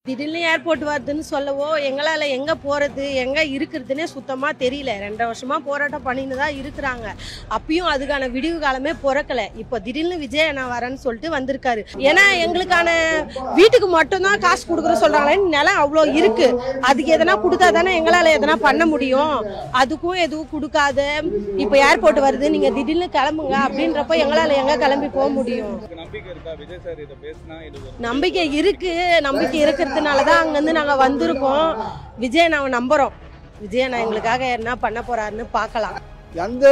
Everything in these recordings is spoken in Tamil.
திடீர்னு ஏர்போர்ட் வருதுன்னு சொல்லவோ எங்களால் எங்கே போகிறது எங்கே இருக்கிறதுனே சுத்தமாக தெரியல. 2 வருஷமாக போராட்டம் பண்ணின்னு தான் இருக்கிறாங்க. அப்பயும் அதுக்கான விடிவு காலமே பிறக்கலை. இப்போ திடீர்னு விஜய் அண்ணா வரேன்னு சொல்லிட்டு வந்திருக்காரு. ஏன்னா எங்களுக்கான வீட்டுக்கு மட்டும்தான் காசு கொடுக்குற சொல்கிறாங்களேன்னு நிலம் அவ்வளோ இருக்குது. அதுக்கு எதனா கொடுத்தா தானே எங்களால் எதனா பண்ண முடியும். அதுக்கும் எதுவும் கொடுக்காத இப்போ ஏர்போர்ட் வருது நீங்கள் திடீர்னு கிளம்புங்க அப்படின்றப்ப எங்களால் எங்கே கிளம்பி போக முடியும்? நம்பிக்கை இருக்கு. நம்பிக்கை இருக்கிறதுனால தான் அங்கேருந்து நாங்கள் வந்திருக்கோம். விஜய் நான் நம்புகிறோம். விஜய் நான் எங்களுக்காக என்ன பண்ண போறாருன்னு பார்க்கலாம். எந்த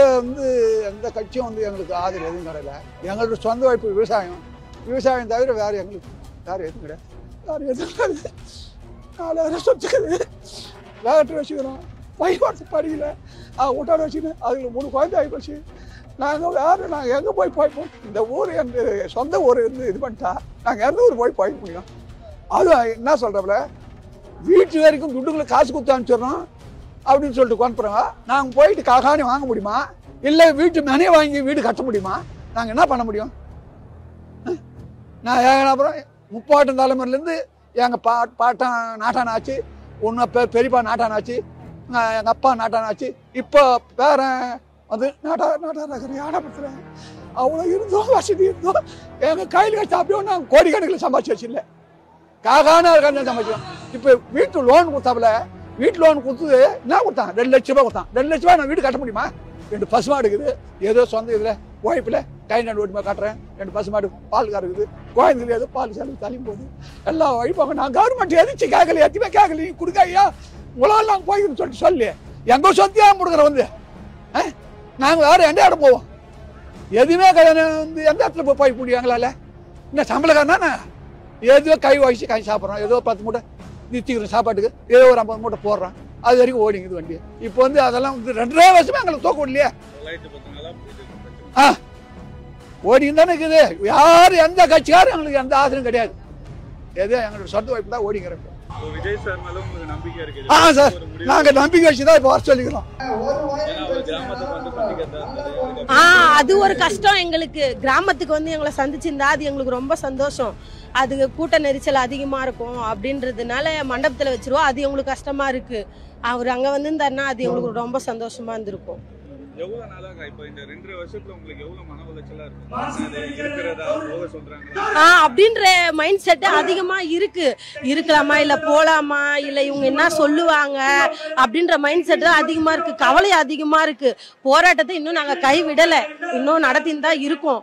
கட்சியும் எங்களுக்கு ஆதரவு எதுவும் கிடையாது. எங்களுக்கு சொந்த வாய்ப்பு விவசாயம் தவிர வேற எங்களுக்கு வேற எதுவும் கிடையாது. வேற எதுவும் கிடையாது. 4000 சொத்துக்குது. வேகட்டு வச்சுக்கிறோம். பைபாட்டு படிக்கல ஊட்டாட வச்சுக்கணும். அதுக்கு 3 குழந்தை ஆகி போச்சு. நாங்கள் எங்கே போய் போய்ப்போம்? இந்த ஊர் எங்கள் சொந்த ஊர் இது பண்ணிட்டா நாங்கள் எந்த ஊர் போய் முடியும்? அது என்ன சொல்கிறப்பல வீட்டு வரைக்கும் துட்டுங்களை காசு கொடுத்து அனுப்பிச்சிடறோம் அப்படின்னு சொல்லிட்டு கொண்டுறோங்க. நாங்கள் போயிட்டு காணி வாங்க முடியுமா? இல்லை வீட்டு மனையை வாங்கி வீடு கட்ட முடியுமா? நாங்கள் என்ன பண்ண முடியும்? நான் அப்புறம் 30 தலைமுறையிலேருந்து எங்கள் பாட்டன் நாட்டானாச்சு, பெரியப்பா நாட்டானாச்சு, எங்கள் அப்பா நாட்டானாச்சு, இப்போ பேரன் வந்து நாட்டான யானப்படுத்துகிறேன். அவ்வளோ இருந்தோம், வசதி இருந்தோம். எங்கள் கையில் கட்சி அப்படியே நாங்கள் கோடிக்கணக்கில் சம்பாதிச்சு வச்சில்ல. காகான சம்பாதிச்சோம். இப்போ வீட்டு லோன் கொடுத்தாப்புல வீட்டு லோன் கொடுத்து என்ன கொடுத்தான்? 2 லட்ச ரூபா கொடுத்தான். 2 லட்ச ரூபா நான் வீடு கட்ட முடியுமா? 2 பசுமாடு இருக்குது. ஏதோ சொந்த இதில் உழைப்பில் கை நாடு ஓட்டுமா காட்டுறேன். 2 பசுமாடு பால் இருக்குது. கோயந்துல ஏதோ பால் செலவு தள்ளி போகுது. எல்லாம் வழிபாங்க. நான் கவர்மெண்ட் எதிர்த்து கேட்கல, எதுவுமே கேட்கல. நீ கொடுக்க ஐயா உங்களால் நாங்கள் போய்க்கணும்னு சொல்லிட்டு சொல்லி எங்கள் சொத்தியாக கொடுக்குற வந்து நாங்கள் வேறு எந்த இடம் போவோம்? எதுவுமே எந்த இடத்துல போய் முடியும் எங்களால்? இன்னும் சம்பளக்காரனா ஏதோ கை வகிச்சு கை சாப்பிட்றோம். ஏதோ 10 மூட்டை நிறுத்திக்கிறோம் சாப்பாட்டுக்கு. ஏதோ ஒரு 50 மூட்டை போடுறோம். அது வரைக்கும் ஓடிங்குது வண்டி. இப்போ அதெல்லாம் 2 வருஷமா எங்களுக்கு தூக்க விடலையே. ஓடிங்க தானே இருக்குது. யாரும் எந்த கட்சிக்காரும் எங்களுக்கு எந்த ஆதரவும் கிடையாது. ஏதோ எங்களோட சொந்த வாய்ப்பு தான் ஓடிங்கிறப்ப. சார் நாங்க நம்பிக்கை வச்சுதான் இப்ப வர சொல்லிக்கிறோம். அது ஒரு கஷ்டம் எங்களுக்கு. கிராமத்துக்கு வந்து எங்களை சந்திச்சிருந்தா அது எங்களுக்கு ரொம்ப சந்தோஷம். அது கூட்ட நெரிச்சல் அதிகமா இருக்கும் அப்படின்றதுனால மண்டபத்துல வச்சிருவோம். அது எங்களுக்கு கஷ்டமா இருக்கு. அவர் அங்க வந்து இருந்தாருன்னா அது எங்களுக்கு ரொம்ப சந்தோஷமா இருந்திருக்கும். அப்படின்ற மைண்ட் செட் அதிகமா இருக்கு. இருக்கலாமா இல்ல போலாமா இல்ல இவங்க என்ன சொல்லுவாங்க அப்படின்ற மைண்ட் செட் அதிகமா இருக்கு. கவலை அதிகமா இருக்கு. போராட்டத்தை இன்னும் நாங்க கைவிடல. இன்னும் நடத்தின்னு தான் இருக்கோம்.